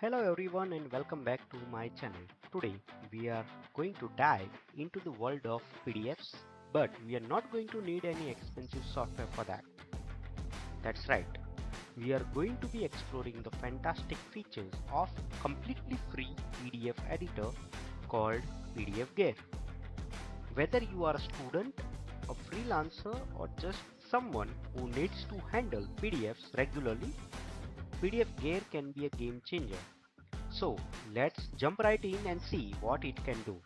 Hello everyone and welcome back to my channel. Today we are going to dive into the world of PDFs, but we are not going to need any expensive software for that. That's right. We are going to be exploring the fantastic features of completely free PDF editor called PDFGear. Whether you are a student, a freelancer or just someone who needs to handle PDFs regularly, PDFGear can be a game changer. So let's jump right in and see what it can do.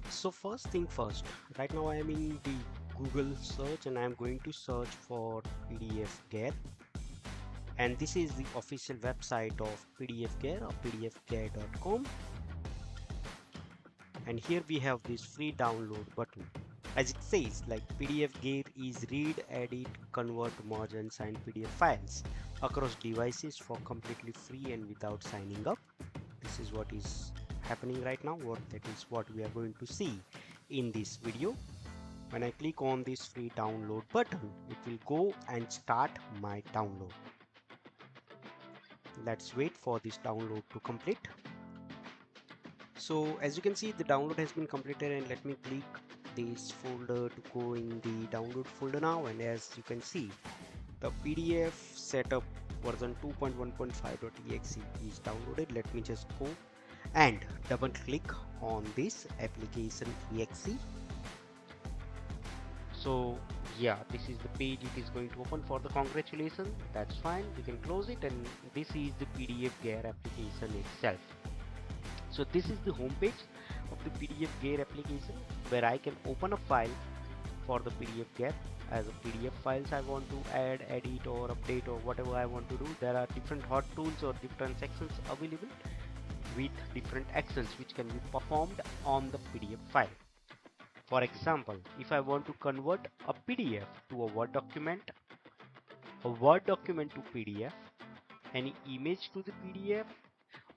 So first thing first, right now I am in the Google search and I am going to search for PDFGear, and this is the official website of PDFGear or pdfgear.com, and here we have this free download button. As it says, like PDFGear is read, edit, convert, merge and sign PDF files across devices for completely free and without signing up. This is what is happening right now, that is what we are going to see in this video. When I click on this free download button, it will go and start my download. Let's wait for this download to complete. So as you can see, the download has been completed, and let me click this folder to go in the download folder now. And as you can see, the PDF setup version 2.1.5.exe is downloaded. Let me just go and double click on this application exe. So yeah, this is the page it is going to open for the congratulations. That's fine, you can close it, and this is the PDFGear application itself. So this is the home page of the PDFGear application, where I can open a file for the PDFGear as a PDF files I want to add, edit or update or whatever I want to do. There are different hot tools or different sections available with different actions which can be performed on the PDF file. For example, if I want to convert a PDF to a Word document to PDF, any image to the PDF,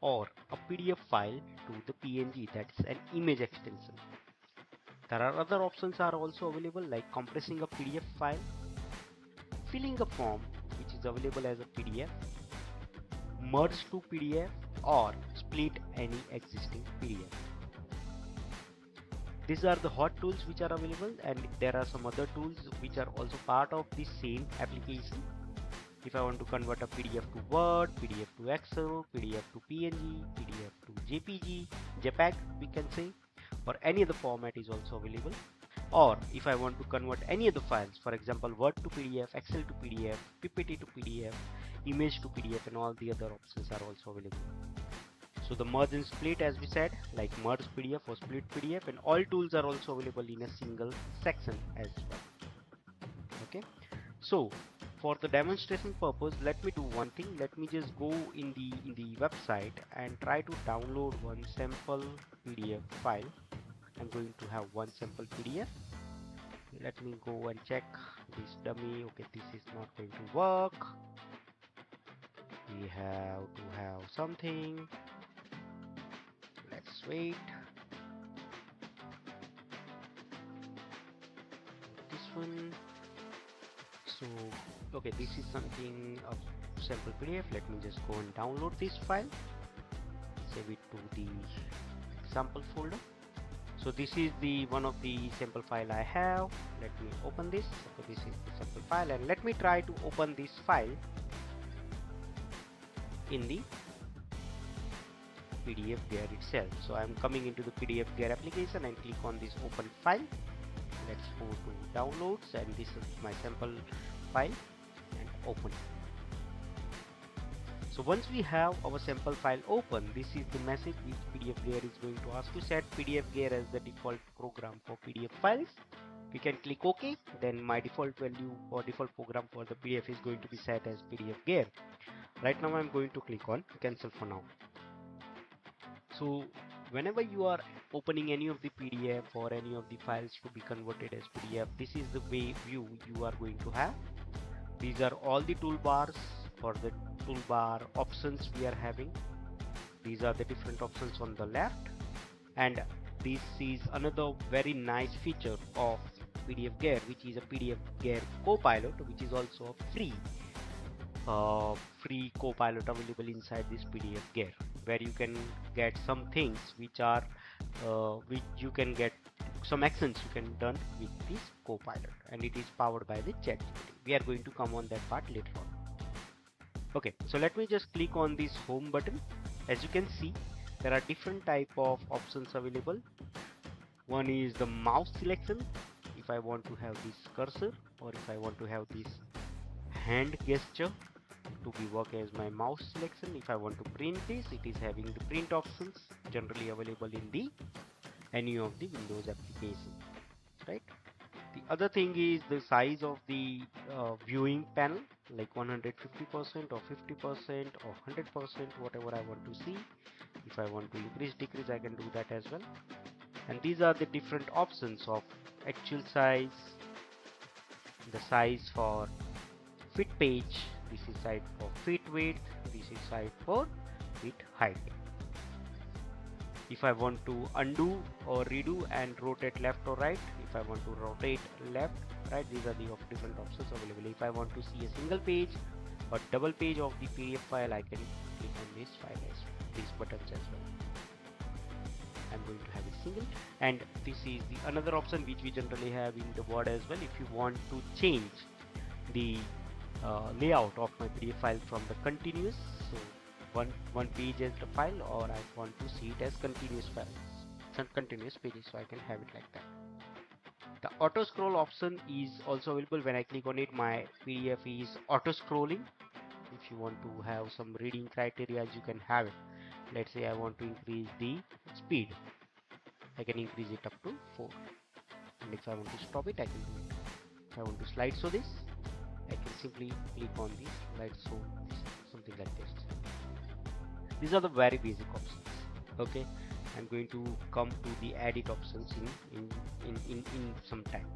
or a PDF file to the PNG, that's an image extension. There are other options are also available, like compressing a PDF file, filling a form which is available as a PDF, merge to PDF, or split any existing PDF. These are the hot tools which are available, and there are some other tools which are also part of the same application. If I want to convert a PDF to Word, PDF to Excel, PDF to PNG, PDF to JPG, JPEG we can say, or any other format is also available. Or if I want to convert any of the files, for example Word to PDF, Excel to PDF, PPT to PDF, image to PDF, and all the other options are also available. So the merge and split, as we said, like merge PDF or split PDF, and all tools are also available in a single section as well. Okay, so for the demonstration purpose, let me do one thing. Let me just go in the website and try to download one sample PDF file. I'm going to have one sample PDF. Let me go and check this dummy. Okay, this is not going to work. We have to have something. Let's wait. This one. So okay, this is something of sample PDF. Let me just go and download this file, save it to the sample folder. So this is the one of the sample file I have. Let me open this. So this is the sample file, and let me try to open this file in the PDFGear itself. So I'm coming into the PDFGear application and click on this open file. Let's go to downloads, and this is my sample file, and open. So once we have our sample file open, this is the message which PDFGear is going to ask to set PDFGear as the default program for PDF files. We can click OK. Then my default value or default program for the PDF is going to be set as PDFGear. Right now I'm going to click on cancel for now. So whenever you are opening any of the PDF or any of the files to be converted as PDF, this is the way view you are going to have. These are all the toolbars or the toolbar options we are having. These are the different options on the left, and this is another very nice feature of PDFGear, which is a PDFGear Copilot, which is also a free free Copilot available inside this PDFGear, where you can get some things which you can get some actions you can done with this Copilot, and it is powered by the ChatGPT. We are going to come on that part later on. Okay, so let me just click on this home button. As you can see, there are different type of options available. One is the mouse selection, if I want to have this cursor, or if I want to have this hand gesture to be work as my mouse selection. If I want to print this, it is having the print options generally available in the any of the Windows application, right? The other thing is the size of the viewing panel, like 150% or 50% or 100%, whatever I want to see. If I want to increase decrease, I can do that as well. And these are the different options of actual size, the size for fit page, this is size for fit width, this is size for fit height. If I want to undo or redo and rotate left or right, if I want to rotate left, right, these are the different options available. If I want to see a single page or double page of the PDF file, I can click on this file as these buttons as well. I'm going to have a single, and this is the another option which we generally have in the Word as well. If you want to change the layout of my PDF file from the continuous, so one page as the file, or I want to see it as continuous files, some continuous pages, so I can have it like that. The auto scroll option is also available. When I click on it, my PDF is auto scrolling. If you want to have some reading criteria, you can have it. Let's say I want to increase the speed, I can increase it up to 4, and if I want to stop it, I can do it. If I want to slide show this, I can simply click on the slide show this, something like this. These are the very basic options. Okay, I'm going to come to the edit options in some time.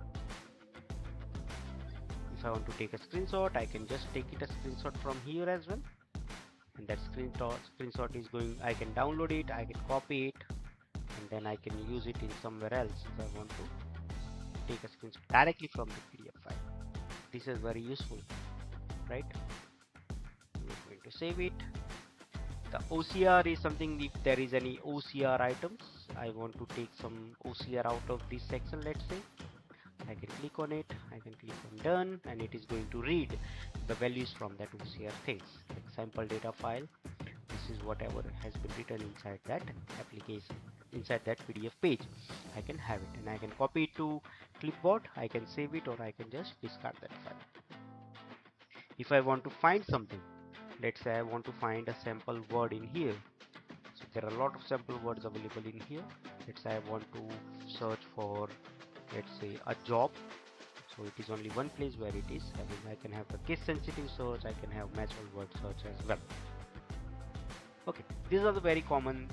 If I want to take a screenshot, I can just take it a screenshot from here as well, and that screenshot is going, I can download it, I can copy it, and then I can use it in somewhere else if I want to take a screenshot directly from the PDF file. This is very useful, right? I'm going to save it. The OCR is something, if there is any OCR items, I want to take some OCR out of this section, let's say, I can click on it, I can click on done, and it is going to read the values from that OCR things, like sample data file. This is whatever has been written inside that application, inside that PDF page. I can have it, and I can copy it to clipboard, I can save it, or I can just discard that file. If I want to find something, let's say I want to find a sample word in here, so there are a lot of sample words available in here. Let's say I want to search for, let's say, a job, so it is only one place where it is having. I can have the case sensitive search, I can have match all word search as well. Okay, these are the very common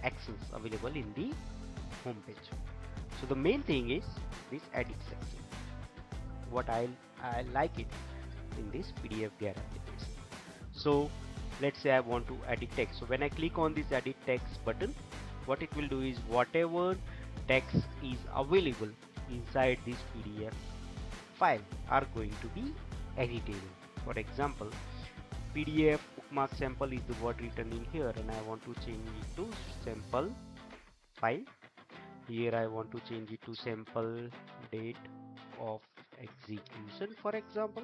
actions available in the home page. So the main thing is this edit section, what I like it in this PDFGear application. So let's say I want to edit text, so when I click on this edit text button, what it will do is whatever text is available inside this PDF file are going to be editable. For example, PDF bookmark sample is the word written in here, and I want to change it to sample file. Here I want to change it to sample date of execution, for example.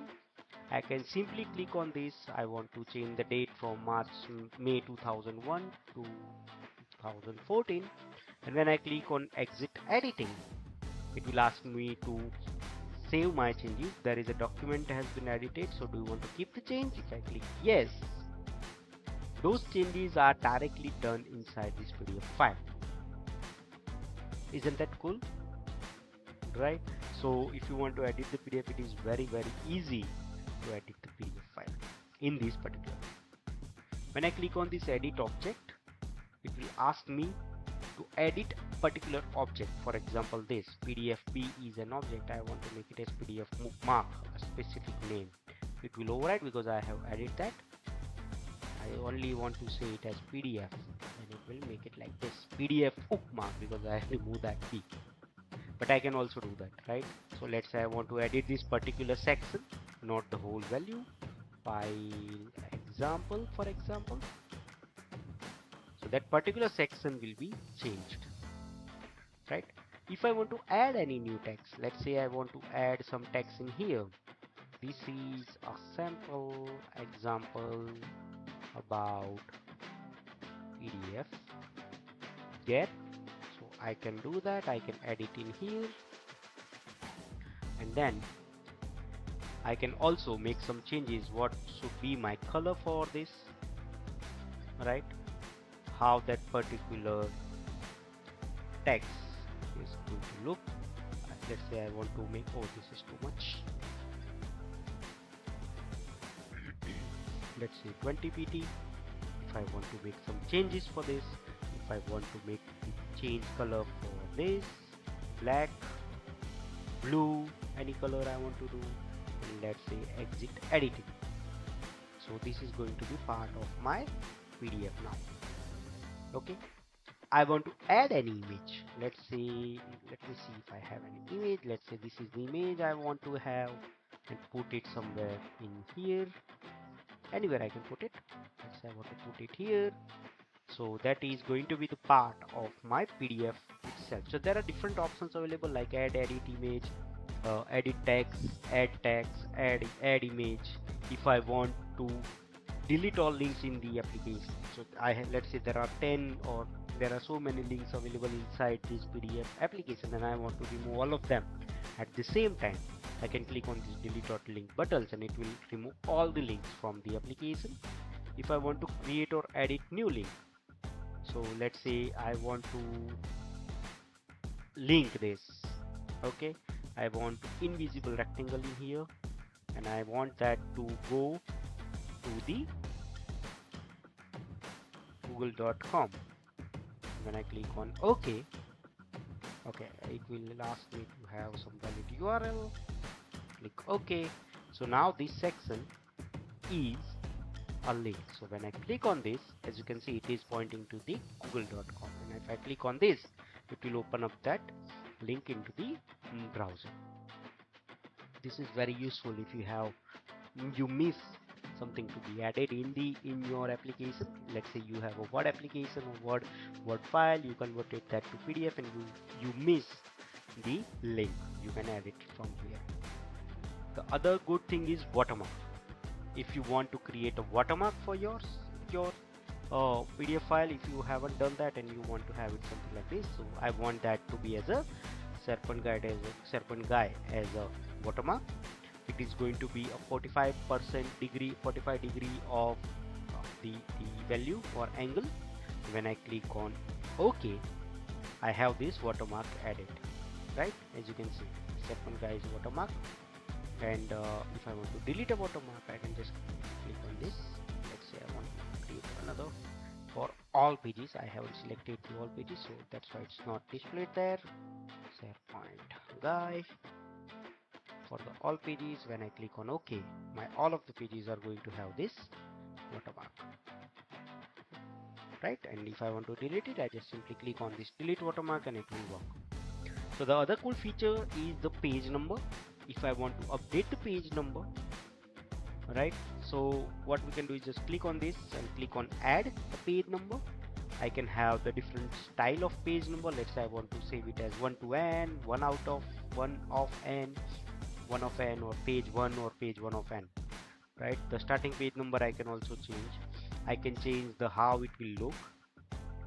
I can simply click on this. I want to change the date from May 2001 to 2014, and when I click on exit editing, it will ask me to save my changes. There is a document has been edited, so do you want to keep the change? If I click yes, those changes are directly done inside this PDF file. Isn't that cool? Right? So if you want to edit the PDF, it is very easy to edit the PDF file in this particular. When I click on this edit object, it will ask me to edit particular object. For example, this PDFB is an object. I want to make it as PDF bookmark, a specific name. It will override because I have added that. I only want to say it as PDF, and it will make it like this, PDF bookmark, because I remove that B. But I can also do that, right? So let's say I want to edit this particular section, not the whole value. file example, for example. So that particular section will be changed, right? If I want to add any new text, let's say I want to add some text in here. This is a sample example about PDF get. So I can do that. I can edit in here, and then I can also make some changes. What should be my color for this, right? How that particular text is going to look. Let's say I want to make, oh, this is too much. Let's say 20 pt. If I want to make some changes for this, if I want to make the change color for this, black, blue, any color I want to do, and let's say exit editing. So this is going to be part of my PDF now. Okay, I want to add an image. Let me see if I have an image. Let's say this is the image I want to have, and put it somewhere in here. Anywhere I can put it. Let's say I want to put it here. So that is going to be the part of my PDF itself. So there are different options available, like edit image, edit text, add image. If I want to delete all links in the application, so let's say there are 10 or there are so many links available inside this PDF application, and I want to remove all of them at the same time. I can click on this delete or link buttons, and it will remove all the links from the application. If I want to create or edit new link, so let's say I want to link this. Okay, I want invisible rectangle in here, and I want that to go to the google.com. When I click on OK, it will ask me to have some valid URL. Click OK. So now this section is a link. So when I click on this, as you can see, it is pointing to the google.com, and if I click on this, it will open up that link into the browser. This is very useful if you miss something to be added in your application. Let's say you have a Word application or Word file, you converted that to PDF, and you miss the link, you can add it from here. The other good thing is watermark. If you want to create a watermark for your PDF file, if you haven't done that and you want to have it something like this, so I want that to be as a serpent guy as a watermark. It is going to be a 45 degree of the value or angle. When I click on OK, I have this watermark added, right? As you can see, serpent guy is watermark. And if I want to delete a watermark, I can just click on this. Let's say I want to create another for all pages. I haven't selected the all pages, so that's why it's not displayed there. Serpent guy for the all pages. When I click on OK, all of the pages are going to have this watermark, right? And if I want to delete it, I just simply click on this delete watermark and it will work. So the other cool feature is the page number. If I want to update the page number, right, so what we can do is just click on this and click on add a page number. I can have the different style of page number. Let's say I want to save it as 1 to n, 1 out of 1 of n, 1 of n, or page 1 or page 1 of n, right? The starting page number I can also change. I can change the how it will look.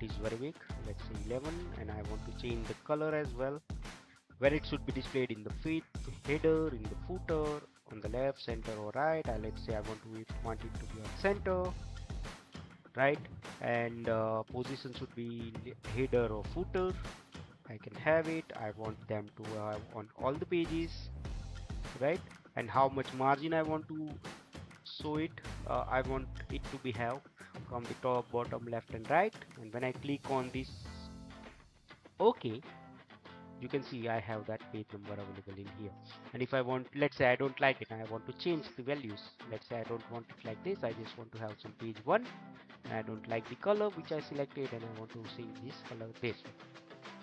It is very big. Let's say 11, and I want to change the color as well, where it should be displayed in the header, in the footer, on the left, center, or right. Let's say I want it to be on center, right? And position should be in header or footer. I can have it. I want them to have on all the pages, right? And how much margin I want to show it. I want it to be have from the top, bottom, left, and right. And when I click on this OK, you can see I have that page number available in here. And if I want, let's say I don't like it and I want to change the values. Let's say I don't want it like this. I just want to have some page 1, and I don't like the color which I selected, and I want to see this color this.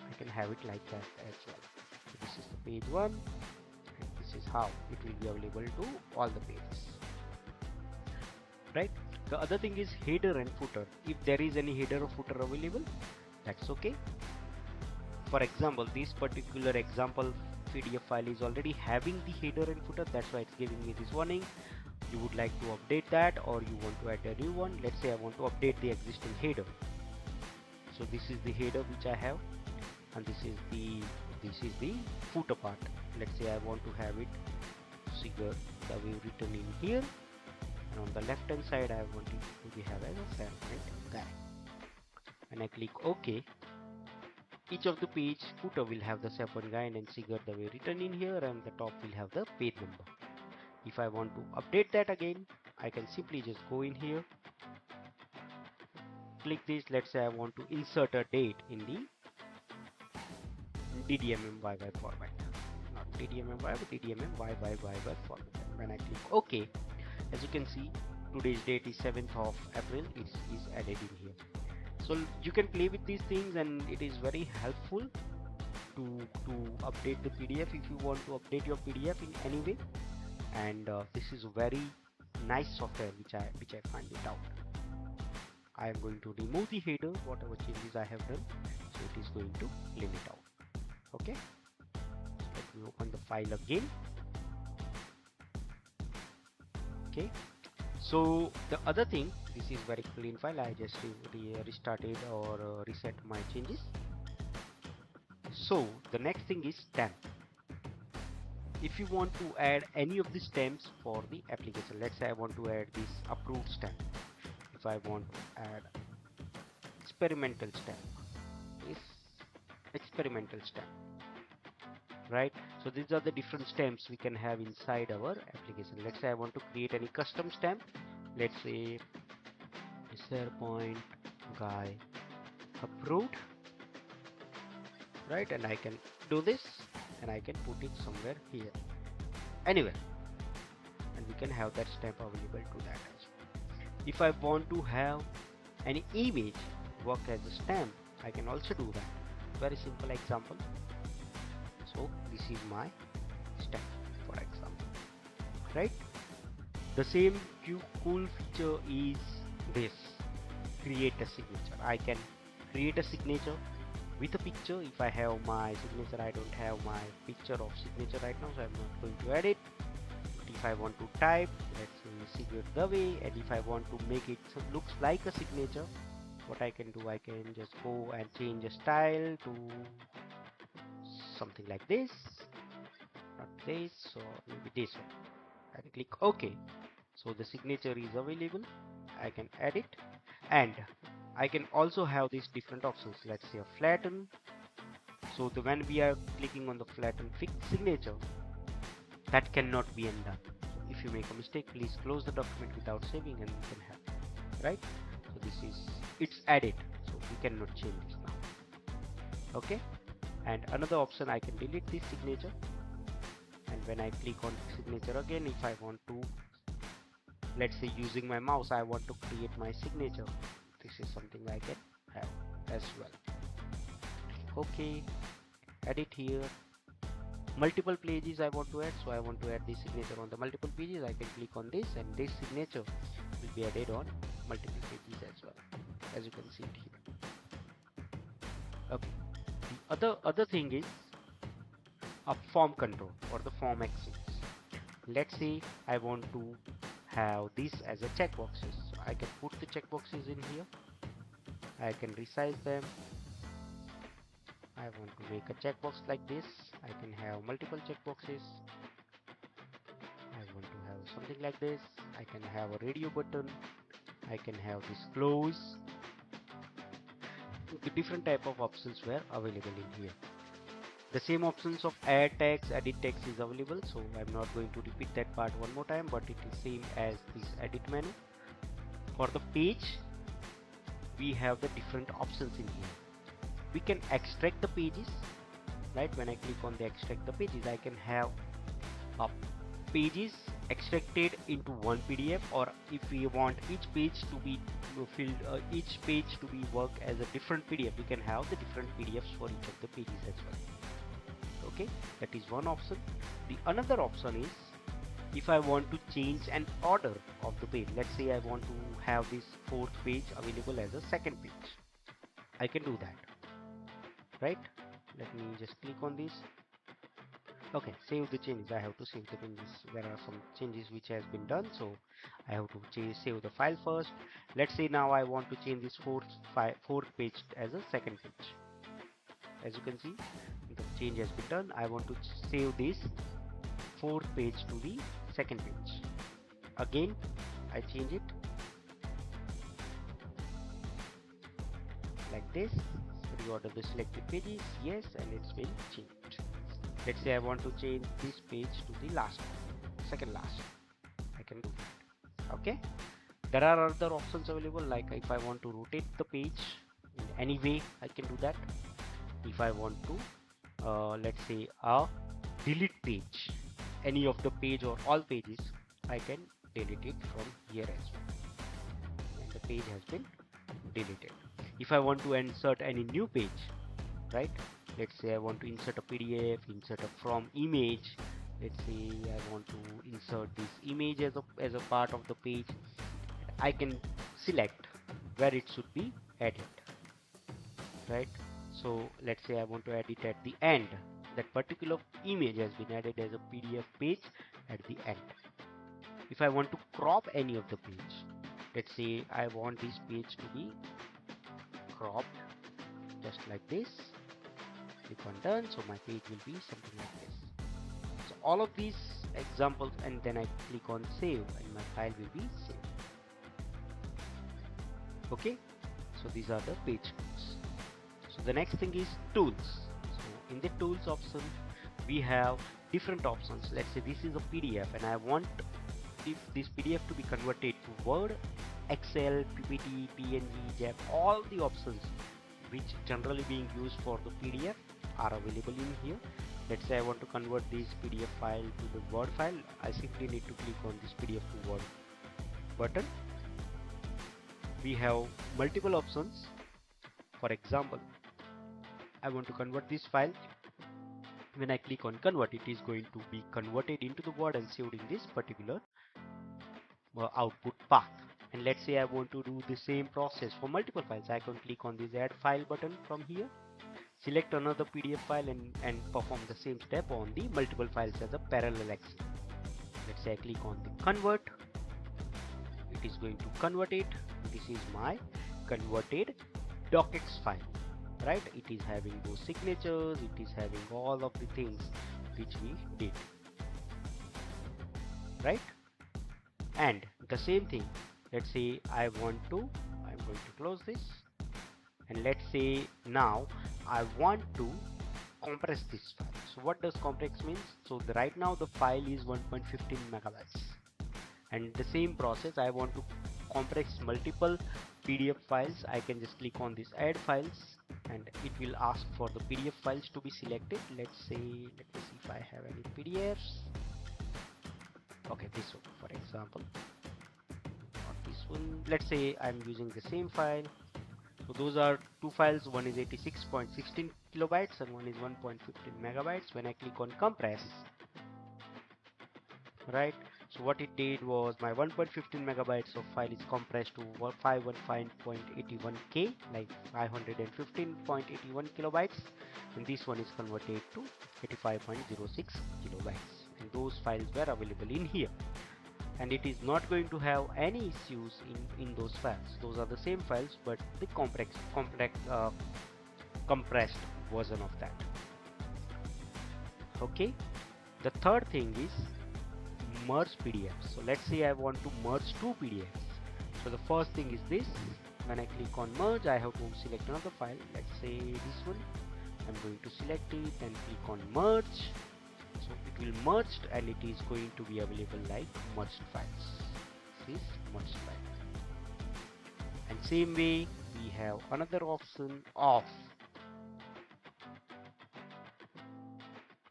I can have it like that as well. So this is the page 1, and this is how it will be available to all the pages. right? The other thing is header and footer. If there is any header or footer available, that's okay. For example, this particular example PDF file is already having the header and footer, that's why it's giving me this warning. You would like to update that, or you want to add a new one. Let's say I want to update the existing header. So this is the header which I have, and this is the footer part. Let's say I want to have it figure the way written in here, and on the left hand side I want it to be have as a self-print guy. When I click OK, each of the page footer will have the SharePoint guide and figure the way written in here, and the top will have the page number. If I want to update that again, I can simply just go in here, click this. Let's say I want to insert a date in the DDMMYY format, not DDMMY but DDMMYY format. When I click OK, as you can see, today's date is 7th of April. It is added in here. So you can play with these things, and it is very helpful to update the PDF if you want to update your PDF in any way. And this is a very nice software which I find it out. I am going to remove the header, whatever changes I have done, so it is going to clean it out. Okay, let me open the file again. Okay, so the other thing, this is very clean file. I just restarted or reset my changes. So the next thing is stamp. If you want to add any of the stamps for the application, let's say I want to add this approved stamp. If I want to add experimental stamp, this experimental stamp, right? So these are the different stamps we can have inside our application. Let's say I want to create any custom stamp. Let's say SharePoint guy approved, right? And I can do this, and I can put it somewhere here, anywhere, and we can have that stamp available to that as well. If I want to have any image work as a stamp, I can also do that. Very simple example. So this is my stamp, for example, right? The same cool feature is this, create a signature. I can create a signature with a picture. If I have my signature, I don't have my picture of signature right now, so I'm not going to add it. But if I want to type, let's say signature the way, and if I want to make it looks like a signature, what I can do, I can just go and change a style to something like this, not this, so maybe this one, and click OK. So the signature is available. I can add it, and I can also have these different options. Let's say a flatten. So when we are clicking on the flatten fixed signature, that cannot be undone. So if you make a mistake, please close the document without saving, and you can have, right? So this is, it's added, so we cannot change this now. Okay, and another option, I can delete this signature, and when I click on signature again, if I want to, let's say using my mouse, I want to create my signature, this is something I can have as well. Okay, edit here. Multiple pages I want to add, so I want to add this signature on the multiple pages. I can click on this, and this signature will be added on multiple pages as well, as you can see it here. Okay, the other thing is a form control or the form actions. Let's say I want to have this as a checkboxes, so I can put the checkboxes in here. I can resize them. I want to make a checkbox like this. I can have multiple checkboxes. I want to have something like this. I can have a radio button. I can have this close. The different type of options were available in here. The same options of add text, edit text is available, so I'm not going to repeat that part one more time, but it is same as this edit menu. For the page, we have the different options in here. We can extract the pages, right? When I click on the extract the pages, I can have pages extracted into one PDF, or if we want each page to be filled, each page to be work as a different PDF, we can have the different PDFs for each of the pages as well. Okay, that is one option. The another option is If I want to change an order of the page, let's say I want to have this fourth page available as a second page, I can do that, right? Let me just click on this. Okay, save the changes. I have to save the changes. There are some changes which has been done, so I have to save the file first. Let's say now I want to change this fourth page as a second page. As you can see, the change has been done. I want to save this fourth page to the second page. Again, I change it like this. Reorder the selected pages, yes, and it's been changed. Let's say I want to change this page to the last one, second last. I can do that. Okay. There are other options available, like if I want to rotate the page in any way, I can do that. If I want to, let's say delete page, any of the page or all pages, I can delete it from here as well. And the page has been deleted. If I want to insert any new page, right? Let's say I want to insert a PDF, insert a from image. Let's say I want to insert this image as a part of the page. I can select where it should be added, right? So let's say I want to add it at the end. That particular image has been added as a PDF page at the end. If I want to crop any of the page, let's say I want this page to be cropped just like this. Click on done, so my page will be something like this. So all of these examples, and then I click on save, and my file will be saved. Okay, so these are the page tools. So the next thing is tools. So in the tools option, we have different options. Let's say this is a PDF, and I want this PDF to be converted to Word, Excel, PPT, PNG, JPEG. All the options which generally being used for the PDF are available in here. Let's say I want to convert this PDF file to the Word file. I simply need to click on this PDF to Word button. We have multiple options. For example, I want to convert this file. When I click on convert, it is going to be converted into the Word and saved in this particular output path. And let's say I want to do the same process for multiple files. I can click on this add file button from here, select another PDF file, and perform the same step on the multiple files as a parallel action. Let's say I click on the convert. It is going to convert it. This is my converted docx file, right? It is having those signatures, it is having all of the things which we did, right? And the same thing, let's say I'm going to close this, and let's say now I want to compress this file. So what does compress means? So right now the file is 1.15 megabytes, and the same process I want to compress multiple PDF files. I can just click on this add files, and it will ask for the PDF files to be selected. Let's say, let me see if I have any PDFs. Okay, this one for example, not this one. Let's say I'm using the same file. So those are two files, one is 86.16 kilobytes and one is 1.15 megabytes. When I click on compress, right, so what it did was my 1.15 megabytes of file is compressed to 515.81k, like 515.81 kilobytes, and this one is converted to 85.06 kilobytes, and those files were available in here. And it is not going to have any issues in those files. Those are the same files, but the compressed version of that. Okay, the third thing is merge PDFs. So let's say I want to merge two PDFs. So the first thing is this. When I click on merge, I have to select another file. Let's say this one. I'm going to select it and click on merge. So it will merge, and it is going to be available like merged files. This is merged file. And same way, we have another option of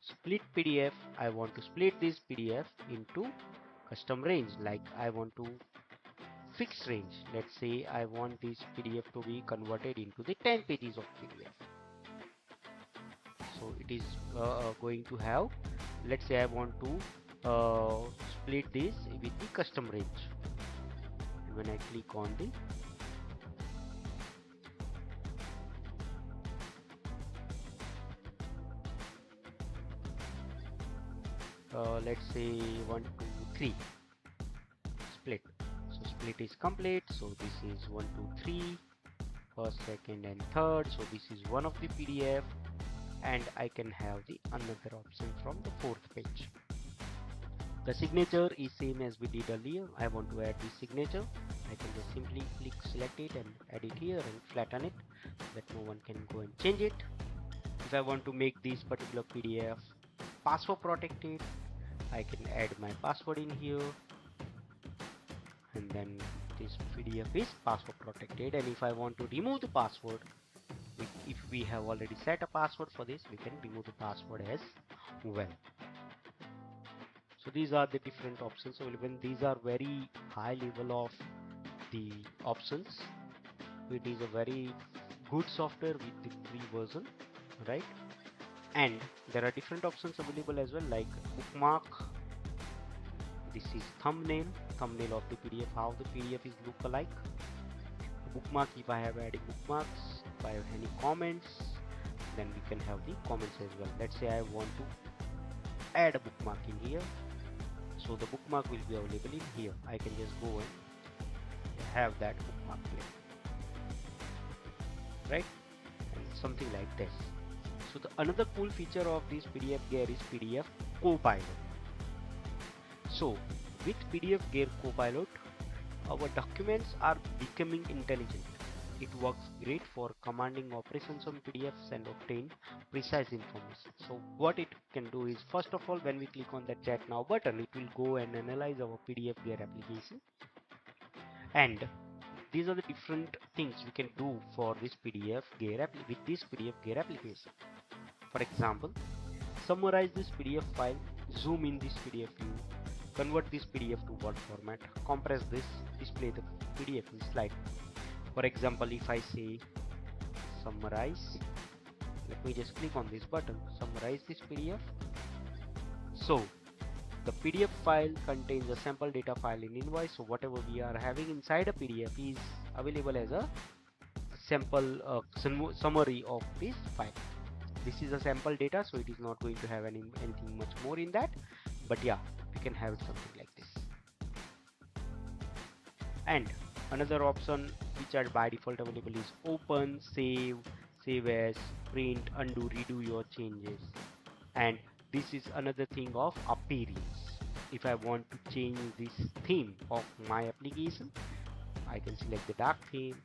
split PDF. I want to split this PDF into custom range, like I want to fixed range. Let's say I want this PDF to be converted into the 10 pages of PDF. So it is going to have, let's say I want to split this with the custom range. And when I click on the let's say 1 2 3 split, so split is complete. So this is 1 2 3 first, second and third. So this is one of the PDF, and I can have the another option from the fourth page. The signature is same as we did earlier. I want to add the signature. I can just simply click, select it and add it here and flatten it so that no one can go and change it. If I want to make this particular PDF password protected, I can add my password in here, and then this PDF is password protected. And if I want to remove the password, if we have already set a password for this, we can remove the password as well. So these are the different options available. These are very high level of the options. It is a very good software with the free version, right? And there are different options available as well, like bookmark. This is thumbnail of the PDF, how the PDF is look alike. Bookmark, if I have added bookmarks, if I have any comments, then we can have the comments as well. Let's say I want to add a bookmark in here, so the bookmark will be available in here. I can just go and have that bookmark here, right? And something like this. So the another cool feature of this PDFGear is PDF Copilot. So with PDFGear Copilot, our documents are becoming intelligent. It works great for commanding operations on PDFs and obtain precise information. So what it can do is, first of all, when we click on the Chat Now button, it will go and analyze our PDFGear application. And these are the different things we can do for this PDFGear with this PDFGear application. For example, summarize this PDF file, zoom in this PDF view, convert this PDF to Word format, compress this, display the PDF in slide. For example, if I say summarize, let me just click on this button, summarize this PDF. So the PDF file contains a sample data file in invoice. So whatever we are having inside a PDF is available as a sample summary of this file. This is a sample data, so it is not going to have anything much more in that, but yeah, we can have something like this. And another option which are by default available is open, save, save as, print, undo, redo your changes. And this is another thing of appearance. If I want to change this theme of my application, I can select the dark theme,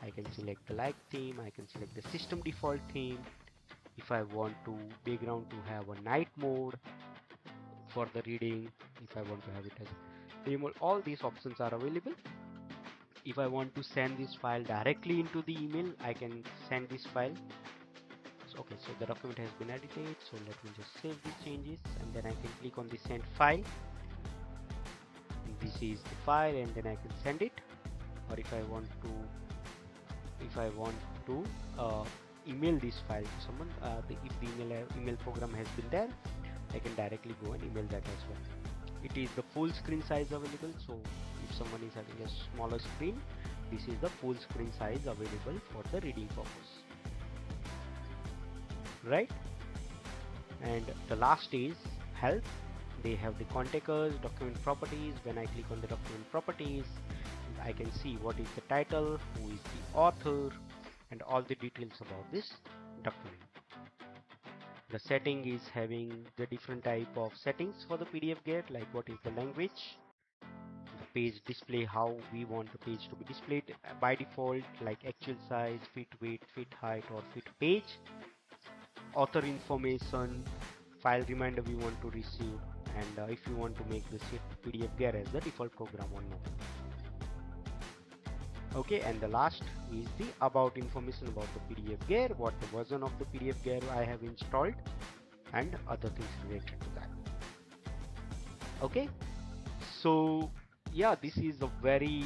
I can select the light theme, I can select the system default theme. If I want to background to have a night mode for the reading, if I want to have it as remote, all these options are available. If I want to send this file directly into the email, I can send this file. So, okay, so the document has been edited, so let me just save the changes, and then I can click on the send file. And this is the file, and then I can send it. Or if I want to email this file to someone, if the email program has been there, I can directly go and email that as well. It is the full screen size available, so if someone is having a smaller screen, this is the full screen size available for the reading purpose, right? And the last is help. They have the contact us, document properties. When I click on the document properties, I can see what is the title, who is the author, and all the details about this document. The setting is having the different type of settings for the PDFGear, like what is the language, the page display, how we want the page to be displayed by default, like actual size, fit width, fit height, or fit page, author information, file reminder we want to receive, and if you want to make this PDFGear as the default program or not. Okay, and the last is the about information about the PDFGear, what the version of the PDFGear I have installed, and other things related to that. Okay, so yeah, this is a very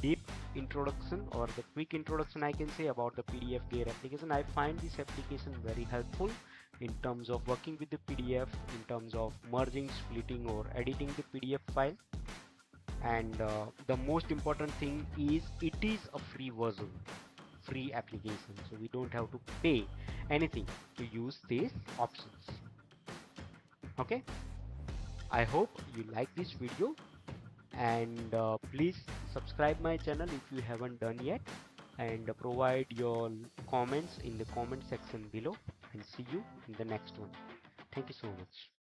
deep introduction, or the quick introduction I can say, about the PDFGear application. I find this application very helpful in terms of working with the PDF, in terms of merging, splitting, or editing the PDF file. And the most important thing is it is a free version, free application, so we don't have to pay anything to use these options. Okay, I hope you like this video, and please subscribe my channel if you haven't done yet, and provide your comments in the comment section below, and see you in the next one. Thank you so much.